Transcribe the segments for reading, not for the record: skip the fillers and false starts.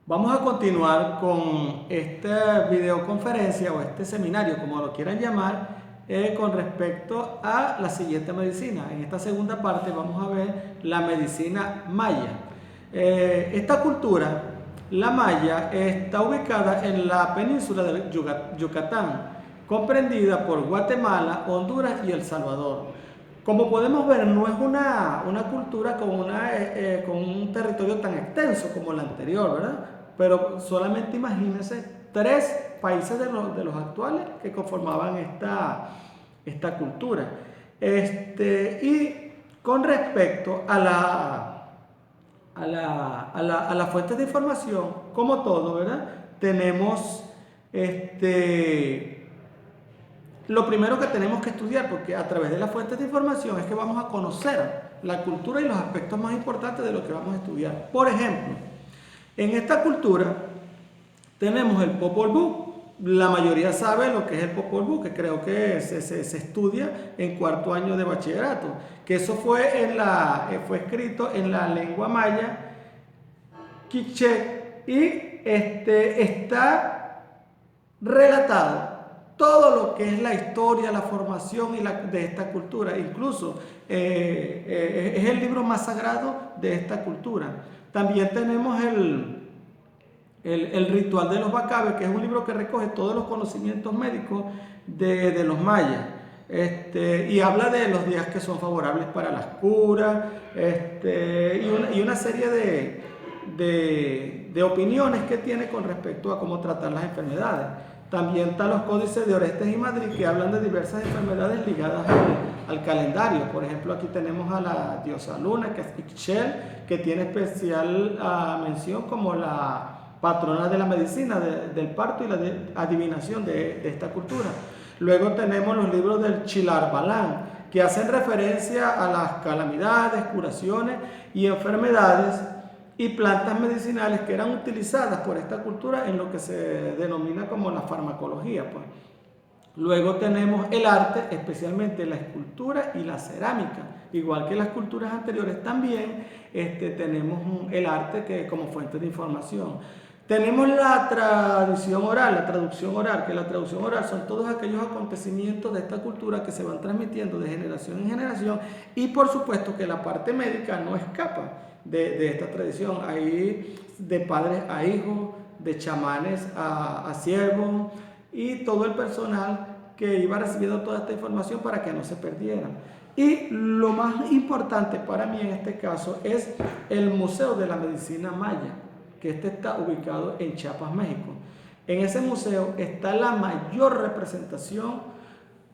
Vamos a continuar con esta videoconferencia o este seminario, como lo quieran llamar, con respecto a la siguiente medicina. En esta segunda parte vamos a ver la medicina maya. Esta cultura, la maya, está ubicada en la península de Yucatán, comprendida por Guatemala, Honduras y El Salvador. Como podemos ver, no es una cultura con un territorio tan extenso como la anterior, ¿verdad? Pero solamente imagínense 3 países de los actuales que conformaban esta cultura. Y con respecto a la fuente de información, como todo, ¿verdad? Tenemos lo primero que tenemos que estudiar, porque a través de las fuentes de información es que vamos a conocer la cultura y los aspectos más importantes de lo que vamos a estudiar. Por ejemplo, en esta cultura tenemos el Popol Vuh. La mayoría sabe lo que es el Popol Vuh, que creo que se estudia en 4º año de bachillerato, que eso fue escrito en la lengua maya quiché y está relatado todo lo que es la historia, la formación de esta cultura. Incluso es el libro más sagrado de esta cultura. También tenemos el ritual de los Bacabes, que es un libro que recoge todos los conocimientos médicos de los mayas. Y habla de los días que son favorables para las curas, y una serie de opiniones que tiene con respecto a cómo tratar las enfermedades. También están los códices de Orestes y Madrid, que hablan de diversas enfermedades ligadas al calendario. Por ejemplo, aquí tenemos a la diosa Luna, que es Ixchel, que tiene especial mención como la patrona de la medicina, del parto y la adivinación de esta cultura. Luego tenemos los libros del Chilar Balán, que hacen referencia a las calamidades, curaciones y enfermedades y plantas medicinales que eran utilizadas por esta cultura en lo que se denomina como la farmacología, pues. Luego tenemos el arte, especialmente la escultura y la cerámica. Igual que las culturas anteriores también tenemos el arte como fuente de información. Tenemos la tradición oral, la traducción oral, que la traducción oral son todos aquellos acontecimientos de esta cultura que se van transmitiendo de generación en generación, y por supuesto que la parte médica no escapa de esta tradición. Hay de padres a hijos, de chamanes a siervos, y todo el personal que iba recibiendo toda esta información para que no se perdiera. Y lo más importante para mí en este caso es el Museo de la Medicina Maya, que está ubicado en Chiapas, México. En ese museo está la mayor representación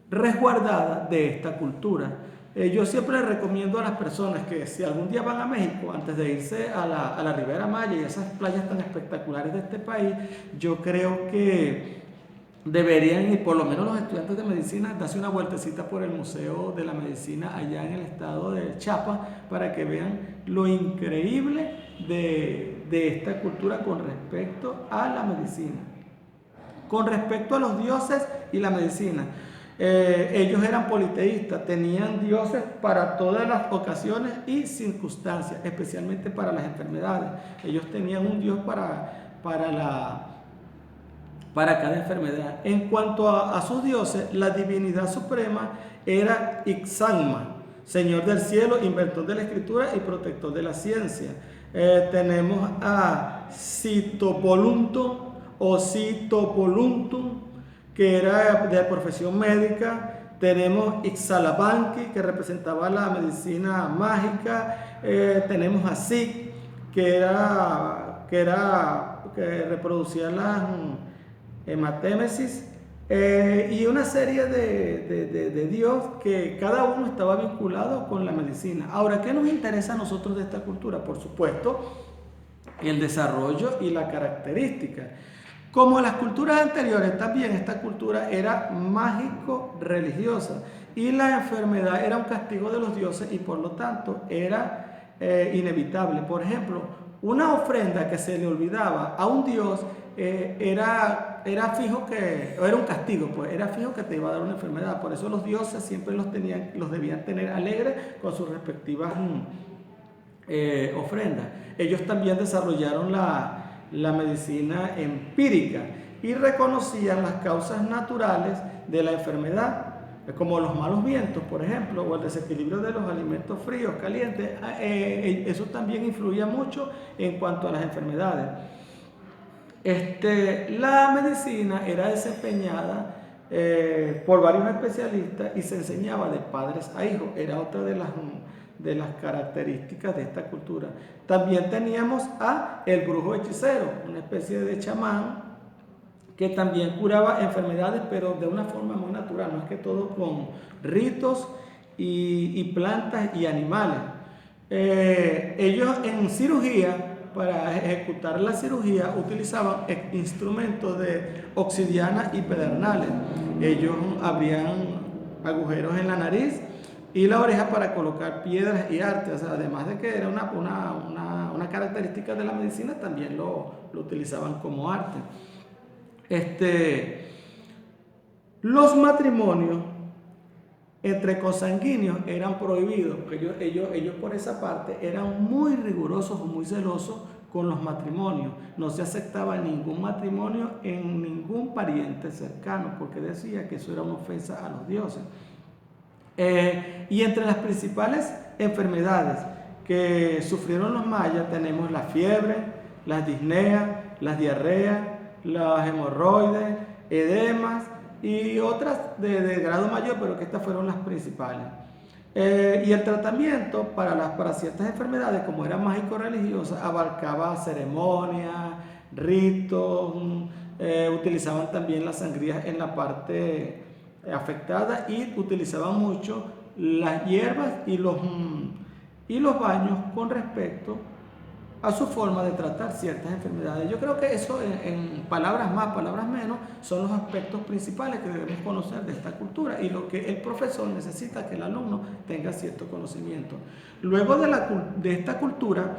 resguardada de esta cultura. Yo siempre recomiendo a las personas que si algún día van a México, antes de irse a la Ribera Maya y esas playas tan espectaculares de este país, yo creo que deberían ir, por lo menos los estudiantes de medicina, darse una vueltecita por el Museo de la Medicina allá en el estado de Chiapas, para que vean lo increíble de esta cultura con respecto a la medicina. Con respecto a los dioses y la medicina, ellos eran politeístas, tenían dioses para todas las ocasiones y circunstancias, especialmente para las enfermedades. Ellos tenían un dios para cada enfermedad. En cuanto a sus dioses, la divinidad suprema era Ixagma, señor del cielo, inventor de la escritura y protector de la ciencia. Tenemos a Citopoluntum o Citopoluntum, que era de profesión médica. Tenemos Ixalabanqui, que representaba la medicina mágica. Tenemos a Sig, que reproducía las hematémesis, y una serie de dios que cada uno estaba vinculado con la medicina. Ahora, ¿qué nos interesa a nosotros de esta cultura? Por supuesto, el desarrollo y la característica. Como las culturas anteriores, también esta cultura era mágico-religiosa, y la enfermedad era un castigo de los dioses y por lo tanto era inevitable. Por ejemplo, una ofrenda que se le olvidaba a un dios era fijo era un castigo, pues era fijo que te iba a dar una enfermedad. Por eso los dioses siempre los debían tener alegres con sus respectivas ofrendas. Ellos también desarrollaron la medicina empírica y reconocían las causas naturales de la enfermedad, como los malos vientos, por ejemplo, o el desequilibrio de los alimentos fríos, calientes. Eso también influía mucho en cuanto a las enfermedades. La medicina era desempeñada por varios especialistas y se enseñaba de padres a hijos. Era otra de las características de esta cultura. También teníamos a el brujo hechicero, una especie de chamán que también curaba enfermedades, pero de una forma muy natural, más que todo con ritos y plantas y animales. Ellos en cirugía, para ejecutar la cirugía, utilizaban instrumentos de obsidiana y pedernales. Ellos abrían agujeros en la nariz y la oreja para colocar piedras y artes. O sea, además de que era una característica de la medicina, también lo utilizaban como arte. Los matrimonios entre consanguíneos eran prohibidos. Ellos por esa parte eran muy rigurosos o muy celosos con los matrimonios. No se aceptaba ningún matrimonio en ningún pariente cercano, porque decía que eso era una ofensa a los dioses. Y entre las principales enfermedades que sufrieron los mayas tenemos la fiebre, las disneas, las diarreas, las hemorroides, edemas y otras de grado mayor, pero que estas fueron las principales. Y el tratamiento para ciertas enfermedades, como era mágico-religiosa, abarcaba ceremonias, ritos, utilizaban también las sangrías en la parte afectada y utilizaban mucho las hierbas y los baños con respecto a su forma de tratar ciertas enfermedades. Yo creo que eso, en palabras más, palabras menos, son los aspectos principales que debemos conocer de esta cultura y lo que el profesor necesita que el alumno tenga cierto conocimiento. Luego de esta cultura,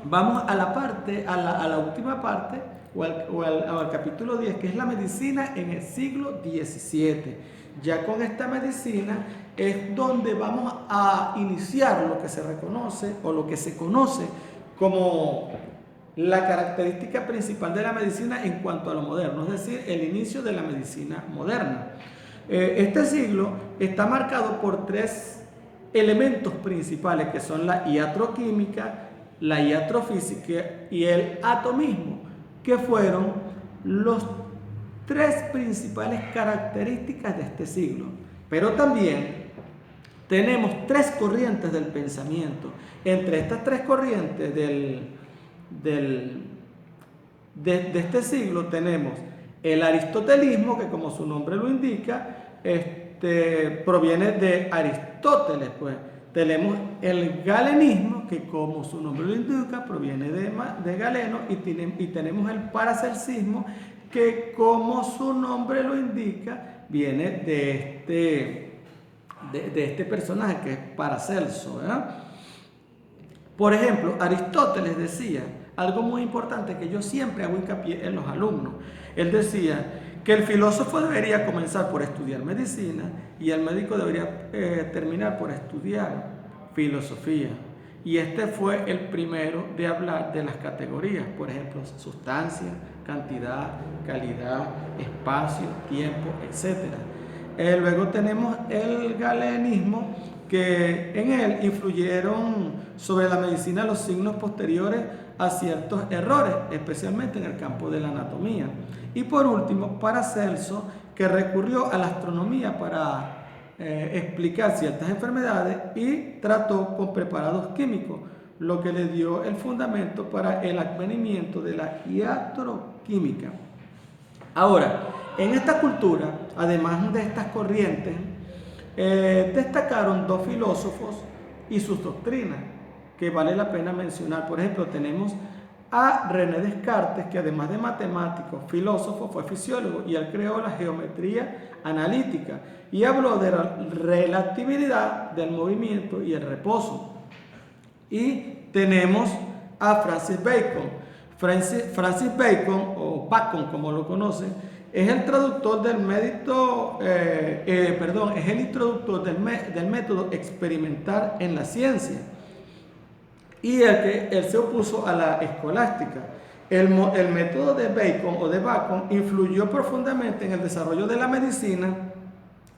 vamos a la última parte, o al capítulo 10, que es la medicina en el siglo XVII. Ya con esta medicina es donde vamos a iniciar lo que se reconoce o lo que se conoce como la característica principal de la medicina en cuanto a lo moderno, es decir, el inicio de la medicina moderna. Este siglo está marcado por tres elementos principales, que son la iatroquímica, la iatrofísica y el atomismo, que fueron los tres principales características de este siglo. Pero también tenemos tres corrientes del pensamiento. Entre estas tres corrientes de este siglo tenemos el aristotelismo, que como su nombre lo indica, proviene de Aristóteles, pues. Tenemos el galenismo, que como su nombre lo indica, proviene de Galeno, y tenemos el paracelcismo, que como su nombre lo indica, viene de este personaje, que es Paracelso, ¿verdad? Por ejemplo, Aristóteles decía algo muy importante que yo siempre hago hincapié en los alumnos. Él decía que el filósofo debería comenzar por estudiar medicina y el médico debería terminar por estudiar filosofía. Y este fue el primero de hablar de las categorías, por ejemplo, sustancia, cantidad, calidad, espacio, tiempo, etc. Luego tenemos el galenismo, que en él influyeron sobre la medicina los signos posteriores a ciertos errores, especialmente en el campo de la anatomía. Y por último, Paracelso, que recurrió a la astronomía para explicar ciertas enfermedades y trató con preparados químicos, lo que le dio el fundamento para el advenimiento de la iatroquímica. Ahora, en esta cultura, además de estas corrientes, destacaron dos filósofos y sus doctrinas que vale la pena mencionar. Por ejemplo, tenemos a René Descartes, que además de matemático, filósofo, fue fisiólogo, y él creó la geometría analítica y habló de la relatividad del movimiento y el reposo. Y tenemos a Francis Bacon. Francis Bacon, o Bacon como lo conocen, es el traductor del es el introductor del método experimental en la ciencia, y él se opuso a la escolástica. El método de Bacon o de Bacon influyó profundamente en el desarrollo de la medicina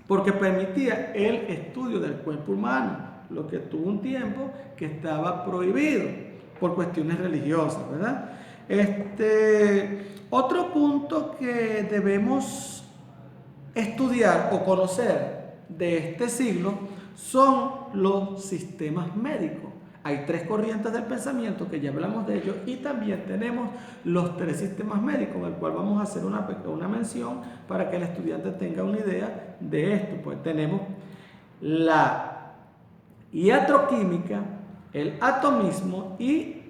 porque permitía el estudio del cuerpo humano, lo que tuvo un tiempo que estaba prohibido por cuestiones religiosas, ¿verdad? Otro punto que debemos estudiar o conocer de este siglo son los sistemas médicos. Hay tres corrientes del pensamiento que ya hablamos de ellos y también tenemos los tres sistemas médicos, en el cual vamos a hacer una mención para que el estudiante tenga una idea de esto. Pues tenemos la iatroquímica, el atomismo y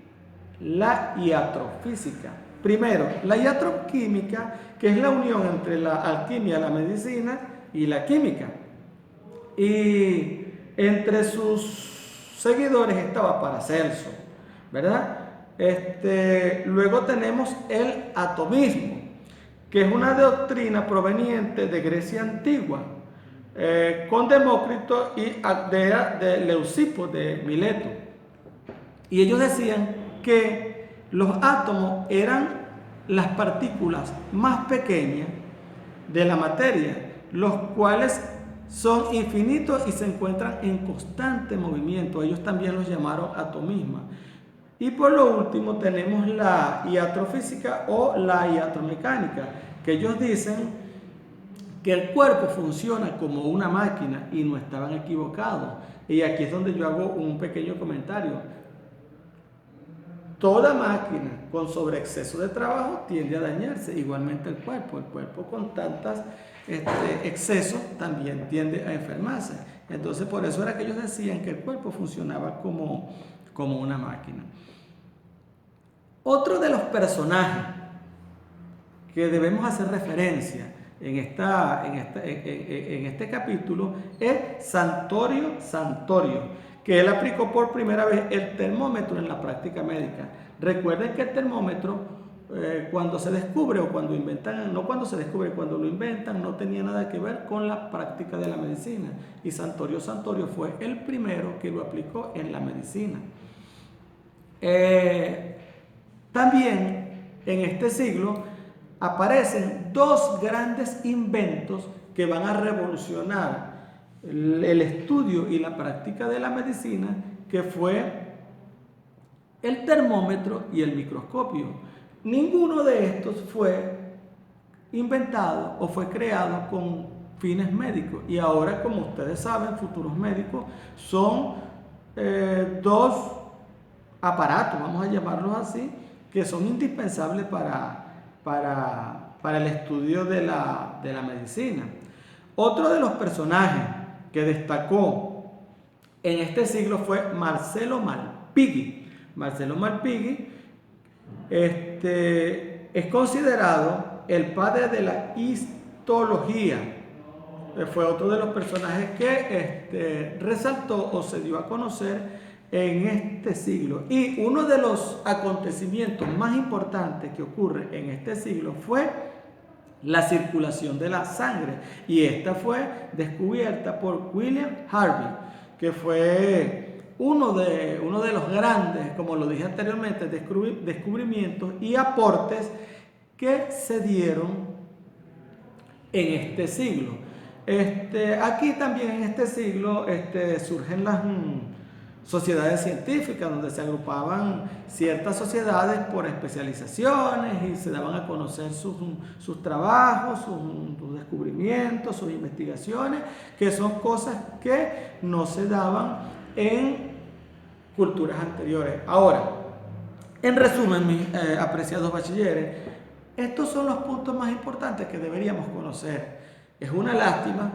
la iatrofísica. Primero, la iatroquímica, que es la unión entre la alquimia, la medicina y la química. Y entre sus seguidores estaba Paracelso, ¿verdad? Luego tenemos el atomismo, que es una doctrina proveniente de Grecia antigua, con Demócrito y de Leucipo de Mileto. Y ellos decían que los átomos eran las partículas más pequeñas de la materia, los cuales son infinitos y se encuentran en constante movimiento. Ellos también los llamaron atomismo. Y por lo último tenemos la iatrofísica o la iatromecánica, que ellos dicen que el cuerpo funciona como una máquina y no estaban equivocados. Y aquí es donde yo hago un pequeño comentario. Toda máquina con sobreexceso de trabajo tiende a dañarse, igualmente el cuerpo con tantos excesos también tiende a enfermarse. Entonces por eso era que ellos decían que el cuerpo funcionaba como una máquina. Otro de los personajes que debemos hacer referencia en este capítulo es Santorio, que él aplicó por primera vez el termómetro en la práctica médica. Recuerden que el termómetro, cuando se descubre o cuando inventan, no cuando se descubre, cuando lo inventan, no tenía nada que ver con la práctica de la medicina. Y Santorio fue el primero que lo aplicó en la medicina. También en este siglo aparecen dos grandes inventos que van a revolucionar el estudio y la práctica de la medicina, que fue el termómetro y el microscopio. Ninguno de estos fue inventado o fue creado con fines médicos, y ahora, como ustedes saben, futuros médicos son dos aparatos, vamos a llamarlos así, que son indispensables para el estudio de la medicina. Otro de los personajes que destacó en este siglo fue Marcello Malpighi. Marcello Malpighi es considerado el padre de la histología. Fue otro de los personajes que resaltó o se dio a conocer en este siglo. Y uno de los acontecimientos más importantes que ocurre en este siglo fue la circulación de la sangre, y esta fue descubierta por William Harvey, que fue uno de los grandes, como lo dije anteriormente, descubrimientos y aportes que se dieron en este siglo. Aquí también en este siglo surgen las sociedades científicas, donde se agrupaban ciertas sociedades por especializaciones y se daban a conocer sus trabajos, sus descubrimientos, sus investigaciones, que son cosas que no se daban en culturas anteriores. Ahora, en resumen, mis apreciados bachilleres, estos son los puntos más importantes que deberíamos conocer. Es una lástima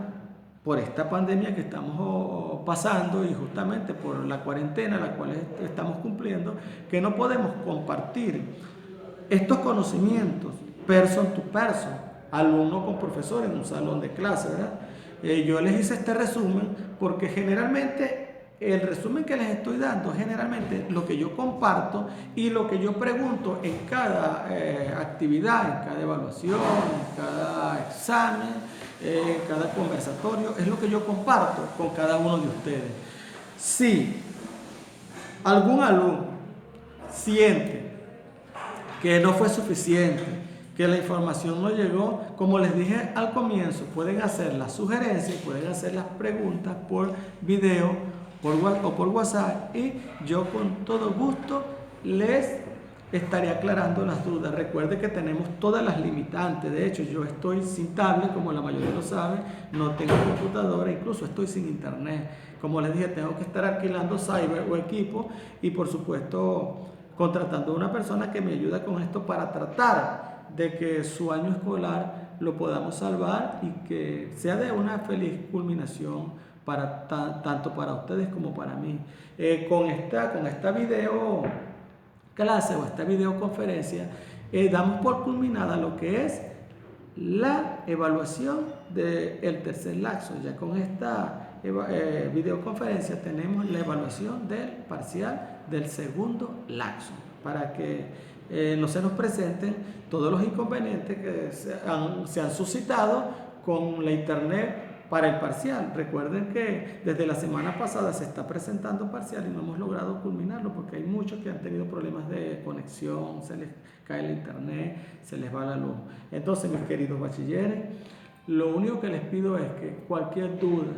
por esta pandemia que estamos pasando y justamente por la cuarentena la cual estamos cumpliendo, que no podemos compartir estos conocimientos person to person, alumno con profesor en un salón de clase, ¿verdad? Yo les hice este resumen porque generalmente el resumen que les estoy dando, generalmente lo que yo comparto y lo que yo pregunto en cada actividad, en cada evaluación, en cada examen, cada conversatorio, es lo que yo comparto con cada uno de ustedes. Si algún alumno siente que no fue suficiente, que la información no llegó. Como les dije al comienzo, pueden hacer las sugerencias, pueden hacer las preguntas por video o por WhatsApp y yo con todo gusto les estaré aclarando las dudas. Recuerde que tenemos todas las limitantes. De hecho, yo estoy sin tablet, como la mayoría lo sabe, no tengo computadora, incluso estoy sin internet. Como les dije, tengo que estar alquilando cyber o equipo y por supuesto contratando a una persona que me ayude con esto para tratar de que su año escolar lo podamos salvar y que sea de una feliz culminación para tanto para ustedes como para mí. Con esta video clase o esta videoconferencia, damos por culminada lo que es la evaluación del tercer laxo. Ya con esta videoconferencia tenemos la evaluación del parcial del segundo laxo, para que no se nos presenten todos los inconvenientes que se han suscitado con la internet para el parcial. Recuerden que desde la semana pasada se está presentando parcial y no hemos logrado culminarlo porque hay muchos que han tenido problemas de conexión, se les cae el internet, se les va la luz. Entonces, mis queridos bachilleres, lo único que les pido es que cualquier duda,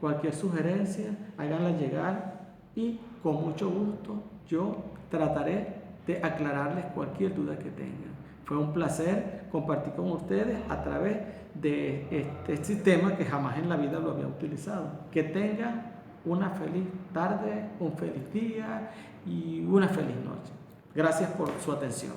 cualquier sugerencia, háganla llegar y con mucho gusto yo trataré de aclararles cualquier duda que tengan. Fue un placer compartir con ustedes a través de este sistema que jamás en la vida lo había utilizado. Que tengan una feliz tarde, un feliz día y una feliz noche. Gracias por su atención.